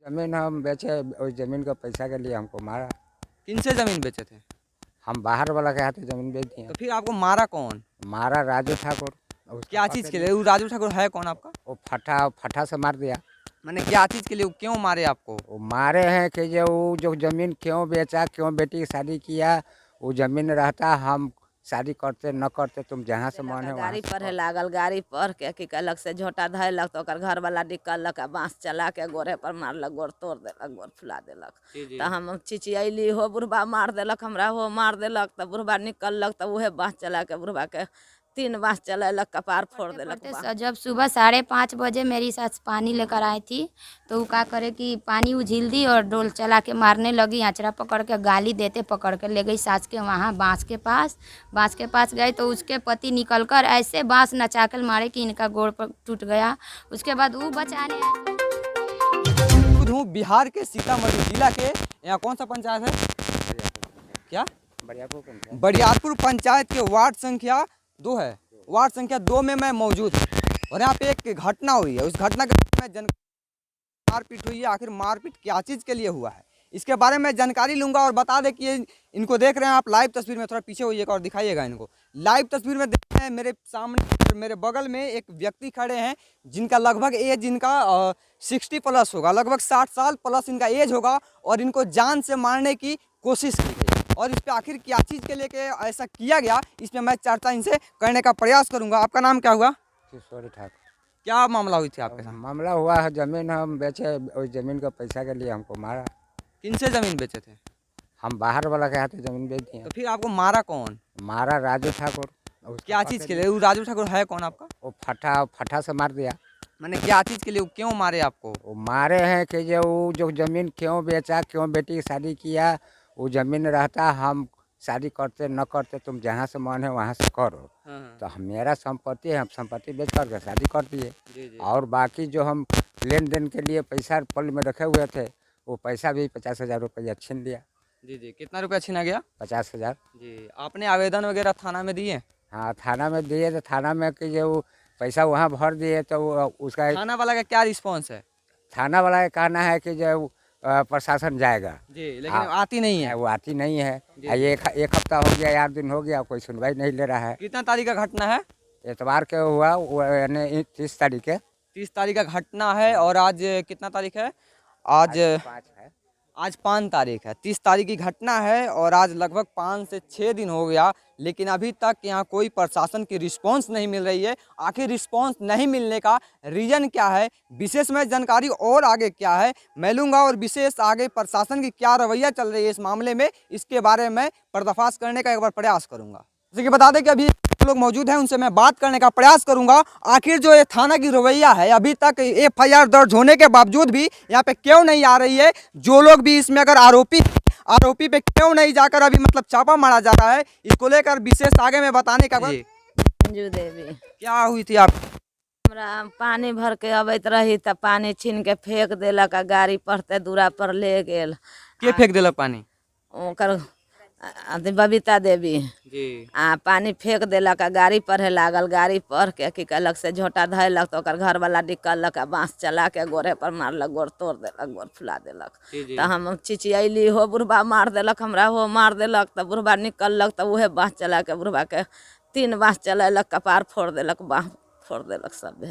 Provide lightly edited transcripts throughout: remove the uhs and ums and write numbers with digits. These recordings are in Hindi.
जमीन हम बेचे, उस जमीन का पैसा के लिए हमको मारा। किन से जमीन बेचे थे? हम बाहर वाला के हाथ जमीन बेच दिए। तो फिर आपको मारा कौन? मारा राजू ठाकुर। क्या चीज के लिए? वो राजू ठाकुर है कौन आपका? वो फटा से मार दिया। मैंने क्या चीज के लिए, वो क्यों मारे आपको? वो मारे हैं कि जो जमीन क्यों बेचा, क्यों बेटी की शादी किया, वो जमीन रहता हम शादी करते न करते, तुम जहाँ से मन है गाड़ी पर है लागल, गाड़ी पर के की कहलक से झोटा धैलक तो ओकर घर वाला निकलक आ बांस चला के गोरे पर मारलक, गोर तोड़ देलक, गोर फुला देलक। तो हम चिचियली हो बुढ़बा मार देलक, हमरा हो मार देलक। तो बुढ़बा निकलक तो उहे बांस चला के बुढ़बा के 3 बांस चलेलक, कपार फोड़ देलक। जब सुबह 5:30 बजे मेरी सास पानी लेकर आई थी तो वो क्या करे कि पानी उझिल दी और डोल चला के मारने लगी। आँचरा पकड़ के गाली देते पकड़ के ले गई सास के वहाँ बांस के पास गए तो उसके पति निकलकर ऐसे बांस नचाकर मारे कि इनका गोड़ पर टूट गया। उसके बाद वो बचाने खुद हूँ बिहार के सीतामढ़ी जिला के। यहाँ कौन सा पंचायत है? क्या? बरियारपुर पंचायत के वार्ड संख्या 2 है। वार्ड संख्या 2 में मैं मौजूद हूँ और यहाँ पे एक घटना हुई है। उस घटना के बारे में मारपीट हुई है। आखिर मारपीट क्या चीज़ के लिए हुआ है, इसके बारे में जानकारी लूंगा। और बता दें कि इनको देख रहे हैं आप लाइव तस्वीर में, थोड़ा पीछे होइएगा और दिखाइएगा इनको। लाइव तस्वीर में देख रहे हैं मेरे सामने, मेरे बगल में एक व्यक्ति खड़े हैं जिनका लगभग एज, जिनका 60 प्लस होगा, लगभग 60 साल प्लस इनका एज होगा। और इनको जान से मारने की कोशिश की गई। और इस पे आखिर क्या चीज़ के लेके ऐसा किया गया, इसमें मैं चर्चा इनसे करने का प्रयास करूंगा। आपका नाम क्या हुआ? किशोरी ठाकुर। क्या मामला हुई थी आपके साथ? मामला हुआ है, जमीन हम बेचे, उस जमीन का पैसा के लिए हमको मारा। किन से जमीन बेचे थे? हम बाहर वाला के हाथ जमीन बेच दिए। तो फिर आपको मारा कौन? मारा राजू ठाकुर। क्या चीज़ के लिए? वो राजू ठाकुर है कौन आपका? वो फटा से मार दिया। मैंने क्या चीज़ के लिए, वो क्यों मारे आपको? वो मारे हैं कि जो जमीन क्यों बेचा, क्यों बेटी की शादी किया, वो जमीन रहता हम शादी करते न करते, तुम जहाँ से मन है वहाँ से करो। तो मेरा संपत्ति है, हम संपत्ति बेच करके शादी कर दिए। और बाकी जो हम लेन देन के लिए पैसा पल में रखे हुए थे, वो पैसा भी 50,000 रुपया छीन लिया। जी। कितना रुपया छीना गया? 50,000। जी। आपने आवेदन वगैरह थाना में दिए? हाँ, थाना में दिए। तो थाना में कि जो पैसा वहाँ भर दिए तो उसका थाना वाला का क्या रिस्पॉन्स है? थाना वाला का कहना है कि जो प्रशासन जाएगा जी, लेकिन आती नहीं है। वो आती नहीं है। एक हफ्ता हो गया, 8 दिन हो गया, कोई सुनवाई नहीं ले रहा है। कितना तारीख का घटना है? एतवार के हुआ, यानी 30 तारीख के। 30 तारीख का घटना है। और आज कितना तारीख है? आज 5 है। आज 5 तारीख है। 30 तारीख की घटना है और आज लगभग 5 से 6 दिन हो गया, लेकिन अभी तक यहाँ कोई प्रशासन की रिस्पांस नहीं मिल रही है। आखिर रिस्पांस नहीं मिलने का रीज़न क्या है, विशेष में जानकारी और आगे क्या है मैं लूँगा। और विशेष आगे प्रशासन की क्या रवैया चल रही है इस मामले में, इसके बारे में पर्दाफाश करने का एक बार प्रयास करूँगा। जैसे कि बता दें कि अभी लोग मौजूद हैं, उनसे मैं बात करने का प्रयास करूंगा। आखिर जो ये थाना की रवैया है, अभी तक FIR दर्ज होने के बावजूद भी यहाँ पे क्यों नहीं आ रही है? जो लोग भी इसमें अगर आरोपी पे क्यों नहीं जाकर अभी मतलब छापा मारा जा रहा है, इसको लेकर विशेष आगे में बताने का। मंजू देवी। क्या हुई थी आप? हमरा पानी भर के अबैत रही तो पानी छीन के फेंक देलक, गाड़ी पढ़ते दूरा पर ले गेल। के फेंक दिलक पानी? ओकर बबीता देवी जी। पानी फेंक देलक, गाड़ी पर है लागल, गाड़ी पर के की कहलक से झोटा धैलक तो ओकर घर वाला निकलक आ बांस चला के गोरे पर मारलक, गोर तोड़ देलक, गोर फुला देलक। तो हम चिचियली हो बुढ़बा मार देलक, हमरा हो मार देलक। तो बुढ़बा निकलक तो उहे बांस चला के बुढ़बा के 3 बांस चलेलक, कपार फोड़ देलक, बाँह फोड़ देलक सब।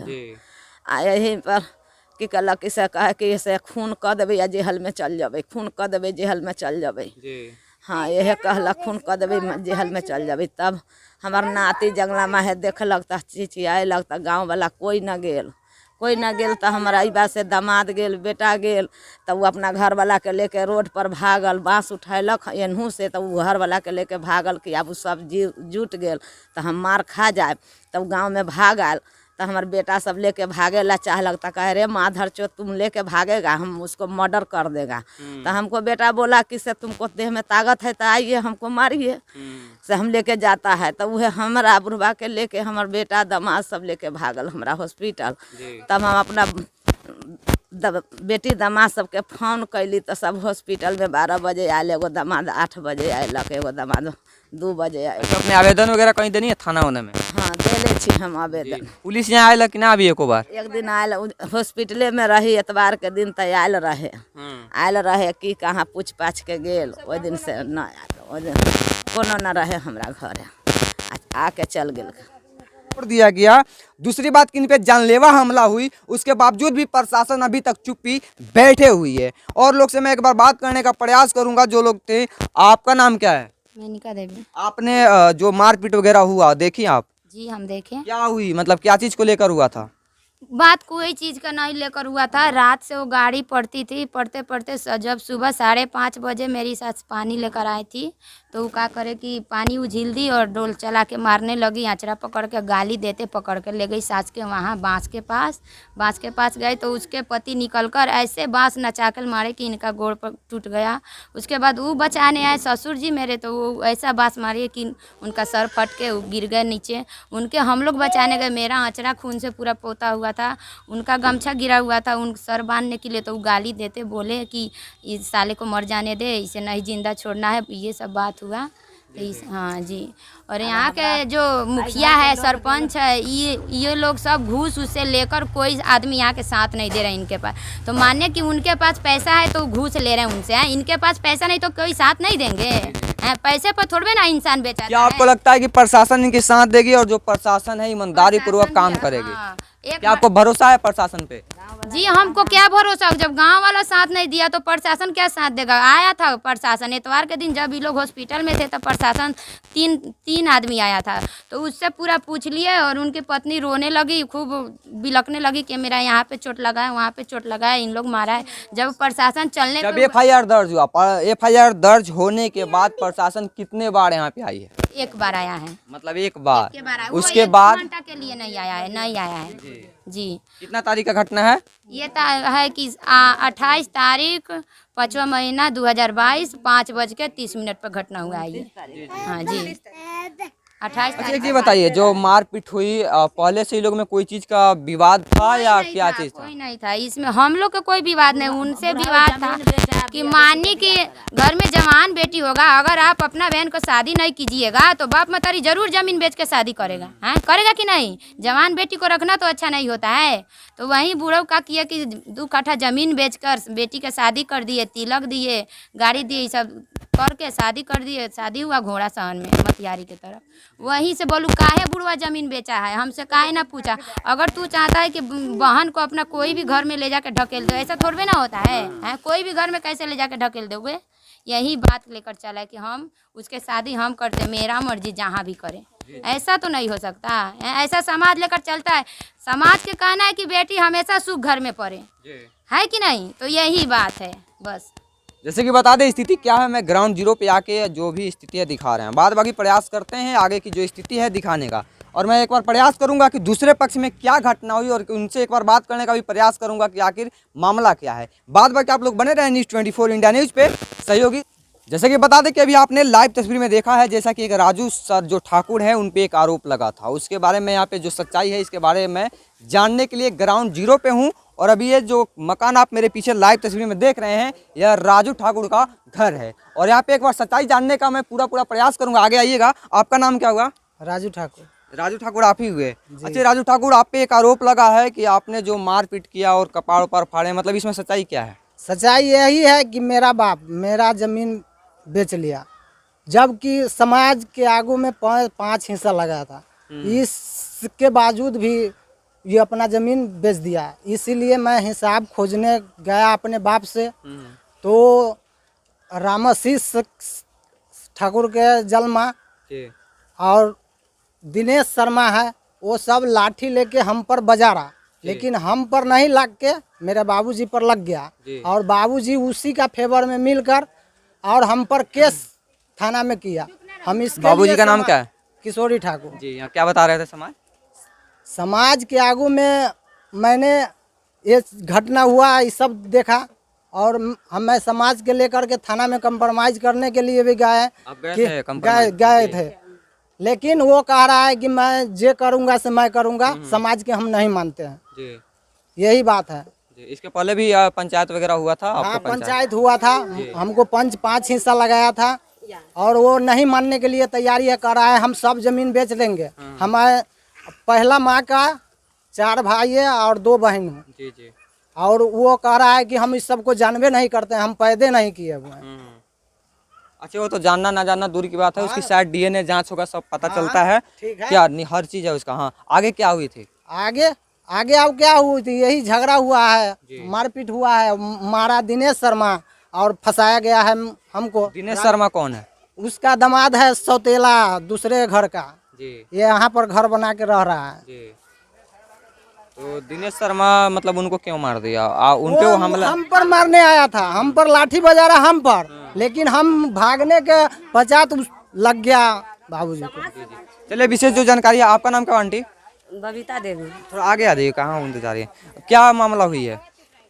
आ यही पर की कहलक इसे कहे कि इसे खून कऽ देबै या जेहल में चल जबै, खून कऽ देबै जेहल में चल जबै। हाँ, यह कहलक खून कऽ देबै जेहल में चल जबै। तब हमार नाती जंगला में है देखलक तो चिचियालक। तो गाँव वाला कोई न गेल तो हमारा ई बात से दामाद गेल, बेटा गेल। तब वो अपना घर वाला के लेके रोड पर भागल, बाँस उठैलक एनहू से। तब वो घर वाला के लेके भागल कि अब सब जुट गेल तो हम मार खा जाए। तब गाँव में भाग आयल तो हमार बेटा सब लेके भागे ला चाहलक। तो कहे रे माधर चो तुम लेके भागेगा, हम उसको मर्डर कर देगा। तो हमको बेटा बोला कि से तुमको देह में ताकत है तो आइए हमको मारिए, से हम लेके जाता है। तो वह हमारा बुढ़वा के लेके हमार बेटा दामाद सब लेके भागल हमारा हॉस्पिटल। तब हम अपना बेटी दामाद सबके फोन कैली तो सब हॉस्पिटल में 12 बजे आयल, एगो दामाद 8 बजे आयलक, एगो दामाद 2 बजे आयल। तो अपने आवेदन वगैरह कहीं देनी है थाना होने में? हाँ देले छी हम आवेदन। पुलिस यहाँ आयल कि ना अभी एको बार? एक दिन आयल, हॉस्पिटले में रही, एतवार के दिन तो आयल रहे कि कहाँ पूछ पाछ के गेल, ओहि दिन से न आयल, ओहि दिन कोनो न रहे हमरा घरे, आके चल गेल। छोड़ दिया गया। दूसरी बात कि इन पे जानलेवा हमला हुई, उसके बावजूद भी प्रशासन अभी तक चुप्पी बैठे हुई है। और लोग से मैं एक बार बात करने का प्रयास करूंगा जो लोग थे। आपका नाम क्या है? मेनिका देवी। आपने जो मारपीट वगैरह हुआ देखी आप? जी हम देखे। क्या हुई, मतलब क्या चीज को लेकर हुआ था? बात कोई चीज़ का नहीं लेकर हुआ था। रात से वो गाड़ी पड़ती थी, पढ़ते पढ़ते जब सुबह 5:30 बजे मेरी सास पानी लेकर आई थी तो वो क्या करे कि पानी उझिल दी और डोल चला के मारने लगी, आँचरा पकड़ के गाली देते पकड़ के ले गई सास के वहाँ बांस के पास गए तो उसके पति निकलकर ऐसे बांस नचाकर मारे कि इनका गोड़ पर टूट गया। उसके बाद वो बचाने आए ससुर जी मेरे, तो वो ऐसा बांस मारे कि उनका सर फट के गिर गए नीचे। उनके हम लोग बचाने गए, मेरा आँचरा खून से पूरा पोता हुआ था, उनका गमछा गिरा हुआ था, उन सर बांधने के लिए तो वो गाली देते बोले कि इस साले को मर जाने दे, इसे नहीं जिंदा छोड़ना है, ये सब बात हुआ। तो हाँ जी। और यहाँ के जो मुखिया है, सरपंच है, ये लोग सब घूस उससे लेकर कोई आदमी यहाँ के साथ नहीं दे रहे इनके पास। तो मानिए कि उनके पास पैसा है तो घूस ले रहे हैं उनसे, हैं इनके पास पैसा नहीं तो कोई साथ नहीं देंगे, हैं पैसे पर थोड़े ना इंसान बेचा। क्या आपको लगता है कि प्रशासन इनके साथ देगी और जो प्रशासन है ईमानदारी पूर्वक काम करेगी? हाँ, क्या आपको भरोसा है प्रशासन पे? जी हमको क्या भरोसा, जब गांव वाला साथ नहीं दिया तो प्रशासन क्या साथ देगा। आया था प्रशासन इतवार के दिन, जब ये लोग हॉस्पिटल में थे तो प्रशासन तीन आदमी आया था, तो उससे पूरा पूछ लिए और उनकी पत्नी रोने लगी, खूब बिलकने लगी कि मेरा यहाँ पे चोट लगा है, वहाँ पे चोट लगा है, इन लोग मारा है। जब प्रशासन चलने जब FIR दर्ज हुआ, FIR दर्ज होने के बाद प्रशासन कितने बार यहाँ पे आई है? एक बार आया है, मतलब एक बार, उसके बाद घंटा के लिए नहीं आया है जी। कितना तारीख का घटना है? ये है कि 28 तारीख 5वां महीना 2022 5:30 पर घटना हुआ है ये। हाँ जी 28 अच्छा एक चीज बताइए, जो मारपीट हुई पहले से ही लोग में कोई चीज का विवाद था या क्या चीज था? कोई नहीं था इसमें, हम लोग का कोई विवाद नहीं, उनसे विवाद था कि माननी कि घर में जवान बेटी होगा, अगर आप अपना बहन को शादी नहीं कीजिएगा तो बाप मतारी जरूर जमीन बेच के शादी करेगा, हैं करेगा कि नहीं? जवान बेटी को रखना तो अच्छा नहीं होता है। तो वहीं बूढ़ों का किया कि 2 कट्ठा जमीन बेचकर बेटी का शादी कर दिए, तिलक दिए, गाड़ी दिए, सब करके शादी कर दिए। शादी हुआ घोड़ा सहन में मतियारी की तरफ। वहीं से बोलूँ काहे बुढ़वा जमीन बेचा है, हमसे काहे ना पूछा। अगर तू चाहता है कि बहन को अपना कोई भी घर में ले जाके ढकेल दो, ऐसा थोड़े ना होता है, कोई भी घर में कैसे ले जाके ढकेल दोगे? यही बात लेकर चला है कि हम उसके शादी हम करते, मेरा मर्जी जहाँ भी करें, ऐसा तो नहीं हो सकता। ऐसा समाज लेकर चलता है, समाज के कहना है कि बेटी हमेशा सुख घर में पड़े, है कि नहीं? तो यही बात है बस। जैसे कि बता दें स्थिति क्या है, मैं ग्राउंड जीरो पे आके जो भी स्थितियाँ दिखा रहे हैं, बाद बाकी प्रयास करते हैं आगे की जो स्थिति है दिखाने का। और मैं एक बार प्रयास करूंगा कि दूसरे पक्ष में क्या घटना हुई और उनसे एक बार बात करने का भी प्रयास करूंगा कि आखिर मामला क्या है। बाद बाकी आप लोग बने रहे न्यूज़ 24 इंडिया न्यूज़ पे सहयोगी। जैसे कि बता दें कि अभी आपने लाइव तस्वीर में देखा है, जैसा कि एक राजू सर जो ठाकुर है उन पे एक आरोप लगा था, उसके बारे में यहाँ पे जो सच्चाई है इसके बारे में जानने के लिए ग्राउंड जीरो पे हूँ। और अभी ये जो मकान आप मेरे पीछे लाइव तस्वीर में देख रहे हैं यह राजू ठाकुर का घर है और यहाँ पे एक बार सच्चाई जानने का मैं पूरा प्रयास करूंगा। आगे आइएगा। आपका नाम क्या हुआ? राजू ठाकुर। राजू ठाकुर आप ही हुए? अच्छा राजू ठाकुर, आप पे एक आरोप लगा है कि आपने जो मारपीट किया और कपाड़ पर फाड़े, मतलब इसमें सच्चाई क्या है? सच्चाई यही है कि मेरा बाप मेरा जमीन बेच लिया, जबकि समाज के आगू में 5 हिस्सा लगा था, इसके बावजूद भी ये अपना ज़मीन बेच दिया। इसीलिए मैं हिसाब खोजने गया अपने बाप से, तो रामाशीष ठाकुर के जलमा और दिनेश शर्मा है, वो सब लाठी लेके हम पर बजा रहा, लेकिन हम पर नहीं लग के मेरे बाबूजी पर लग गया और बाबूजी उसी का फेवर में मिलकर और हम पर केस थाना में किया। हम इसके बाबूजी का नाम क्या है? किशोरी ठाकुर जी। यहाँ क्या बता रहे थे? समाज के आगू में मैंने ये घटना हुआ ये सब देखा और मैं समाज के लेकर के थाना में कंप्रोमाइज करने के लिए भी गए थे, लेकिन वो कह रहा है कि मैं जे करूँगा से मैं करूँगा, समाज के हम नहीं मानते हैं। यही बात है। इसके पहले भी पंचायत वगैरह हुआ था हाँ, आपको? पंचायत हुआ था, हमको पंच 5 हिस्सा लगाया था और वो नहीं मानने के लिए तैयारी है, कर रहा है हम सब जमीन बेच देंगे। हमारे पहला माँ का 4 भाई है और 2 बहन है, जी जी। और वो कह रहा है कि हम इस सब को जानबे नहीं करते, हम पैदे नहीं किए हुए हैं। अच्छा, वो तो जानना ना जानना दूर की बात है, उसकी शायद डीएनए जांच होगा, सब पता चलता है ठीक है। क्या नहीं, हर चीज है उसका। हाँ, आगे क्या हुई थी? आगे आगे अब क्या हुई थी, यही झगड़ा हुआ है, मारपीट हुआ है, मारा दिनेश शर्मा और फंसाया गया है हमको। दिनेश शर्मा कौन है? उसका दामाद है सौतेला दूसरे घर का, जी ये यहाँ पर घर बना के रह रहा है। जी। तो दिनेश शर्मा मतलब उनको क्यों मार दिया? उनपे वो हमला? हम पर मारने आया था, हम पर लाठी बजा रहा हम पर, लेकिन हम भागने के पश्चात लग गया बाबूजी को। चलिए, विशेष जो जानकारी है, आपका नाम क्या आंटी? बबीता देवी। थोड़ा आगे आ जाइए, कहाँ उनसे जा रही है? क्या मामला हुई है?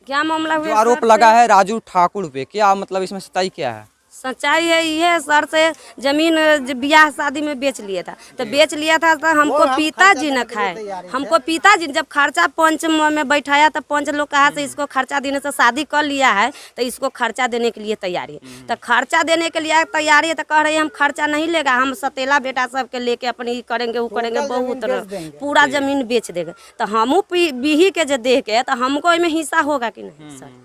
क्या मामला जो हुआ? आरोप लगा है राजू ठाकुर पे, क्या मतलब इसमें सच्चाई क्या है? सच्चाई है ये, सर से जमीन ब्याह शादी में बेच लिया था, तो बेच लिया था तो हमको पिताजी न खाए, हमको पिताजी जब खर्चा पंच में बैठाया तो पंच लोग कहा से इसको खर्चा देने से शादी कर लिया है तो इसको खर्चा देने के लिए तैयारी है। तो खर्चा देने के लिए तैयारी है तो कह रहे हैं हम खर्चा नहीं लेगा, हम सतेला बेटा सबके लेके अपनी करेंगे वो करेंगे, बहुत पूरा जमीन बेच देंगे। तो हमू बीही के जो देख के तो हमको इसमें हिस्सा होगा कि नहीं सर?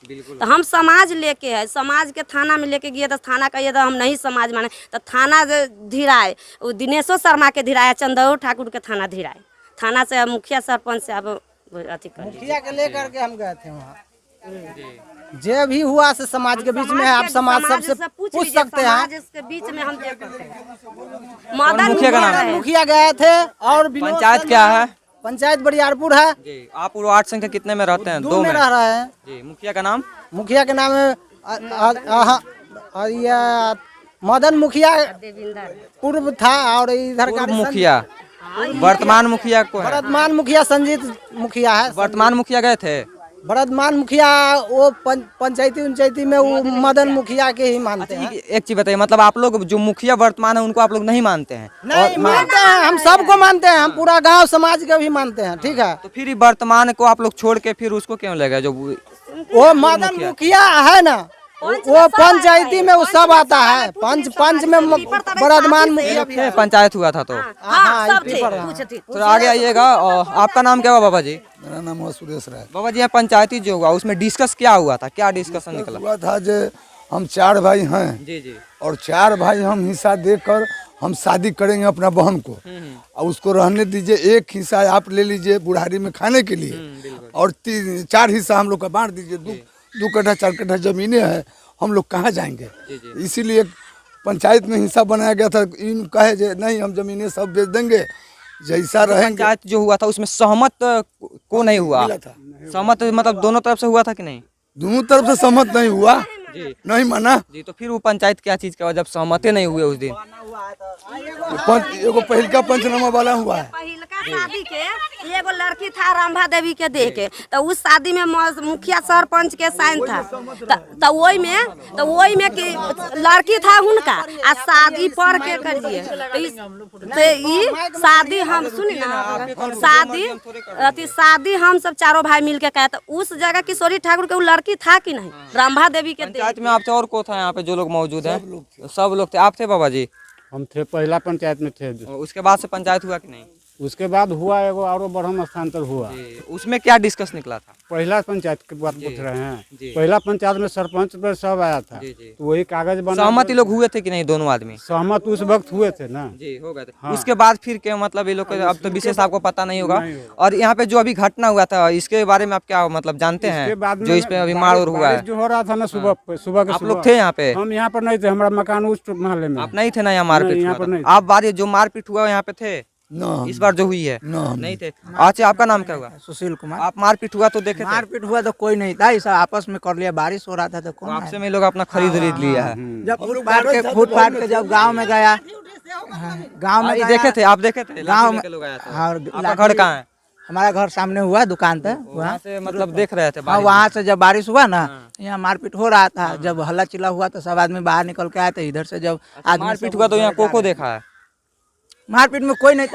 तो हम समाज लेके है, समाज के थाना में लेके गए तो थाना कहिए तो हम नहीं समाज माने, तो थाना धीराए, वो दिनेशो शर्मा के धीराए, चंदौर ठाकुर के थाना धीराए, थाना से मुखिया सरपंच से अब अथी कर मुखिया के लेकर के हम गए थे वहाँ। जो भी हुआ से समाज के बीच में है, आप समाज सबसे पूछ सकते हैं। समाज के बीच में हम क्या करते हैं? मदन मुखिया गए थे और पंचायत क्या है? पंचायत बरियारपुर है जी। आप वार्ड संख्या कितने में रहते हैं? 2 में रह रहे हैं। जी। मुखिया का नाम? मुखिया के नाम है मदन मुखिया पूर्व था, और इधर का मुखिया वर्तमान मुखिया को है? वर्तमान मुखिया संजीत मुखिया है। वर्तमान मुखिया गए थे? वर्तमान मुखिया वो पंचायती में वो मदन मुखिया के ही मानते हैं। एक चीज बताइए, मतलब आप लोग जो मुखिया वर्तमान है उनको आप लोग नहीं मानते हैं? नहीं मानते हैं, हम सबको मानते हैं, हम पूरा गांव समाज के भी मानते हैं। ठीक है, तो फिर वर्तमान को आप लोग छोड़ के फिर उसको क्यों ले गए? जो वो मदन मुखिया है ना, वो पंचायती में वो सब आता है, पंच में वर्तमान मुखिया पंचायत हुआ था। तो थोड़ा आगे आइएगा। और आपका नाम क्या हुआ बाबा जी? मेरा नाम हुआ सुरेश राय। बाबा जी, यहाँ पंचायती जो हुआ उसमें डिस्कस क्या हुआ था? क्या डिस्कशन निकला? हुआ था जो हम 4 भाई हैं, जी जी। और 4 भाई हम हिस्सा देकर हम शादी करेंगे अपना बहन को, और उसको रहने दीजिए। एक हिस्सा आप ले लीजिए बुढ़ारी में खाने के लिए, और 4 हिस्सा हम लोग का बांट दीजिए। 2 कट्ठा 4 कट्ठा जमीनें हैं, हम लोग कहाँ जाएंगे? इसीलिए पंचायत में हिस्सा बनाया गया था। इन कहे नहीं हम जमीनें सब बेच देंगे, जैसा रहेंगे। पंचायत जो हुआ था उसमें सहमत को नहीं हुआ? सहमत मतलब दोनों तरफ से हुआ था कि नहीं? दोनों तरफ से सहमत नहीं हुआ जी, नहीं माना जी। तो फिर वो पंचायत क्या चीज का जब सहमति नहीं हुए उस दिन? एगो पहिलका पंचनामा वाला हुआ है। पहिलका शादी के एगो लड़की था रंभा देवी के दे के, तो उस शादी में मुखिया सरपंच के साइन था, तो वही में कि लड़की था उनका आ शादी पढ़ के करिए। तो ये शादी हम सुनी ना, शादी हम सब 4 भाई मिल के कहे, तो उस जगह किशोरी ठाकुर के वो लड़की था कि नहीं रंभा देवी के? पंचायत में आप और को था यहाँ पे जो लोग मौजूद हैं? सब लोग थे। आप थे बाबा जी? हम थे, पहला पंचायत में थे। उसके बाद से पंचायत हुआ कि नहीं? उसके बाद हुआ एगो और ब्रह्म स्थानांतर हुआ। उसमें क्या डिस्कस निकला था? पहला पंचायत की बात पूछ रहे हैं। पहला पंचायत में सरपंच पर सब आया था, तो वही कागज बना। सहमति लोग हुए थे कि नहीं? दोनों आदमी सहमत उस वक्त हुए थे ना जी, हो गए थे। हाँ। उसके बाद फिर क्या मतलब ये लोग, अब तो विशेष आपको पता नहीं होगा। और यहाँ पे जो अभी घटना हुआ था इसके बारे में आप क्या मतलब जानते हैं? जो इस पे अभी मार हुआ है जो हो रहा था ना सुबह के आप लोग थे यहाँ पे? हम यहाँ पर नहीं थे, हमारा मकान उस मोहल्ले में। आप नहीं थे ना यहाँ मारपीट यहाँ पर नहीं। आप बात जो मारपीट हुआ यहाँ पे थे? इस बार जो हुई है नहीं थे। अच्छा, आपका नाम क्या हुआ? सुशील कुमार। आप मारपीट हुआ तो देखे थे? मारपीट हुआ तो कोई नहीं था, ऐसा आपस में कर लिया, बारिश हो रहा था तो कौन आपसे में लोग अपना खरीद लिया है। जब फुटपाथ के जब गांव में गया, गांव में देखे थे? आप देखे थे? गांव में लोग आया था। हाँ, आपका घर कहाँ है? हमारा घर सामने हुआ दुकान पे, वहाँ से मतलब देख रहे थे? हाँ, वहाँ से जब बारिश हुआ ना, यहाँ मारपीट हो रहा था। जब हल्ला चिल्ला हुआ तो सब आदमी बाहर निकल के आए थे। इधर से जब मारपीट हुआ तो यहाँ को देखा है? मारपीट में कोई नहीं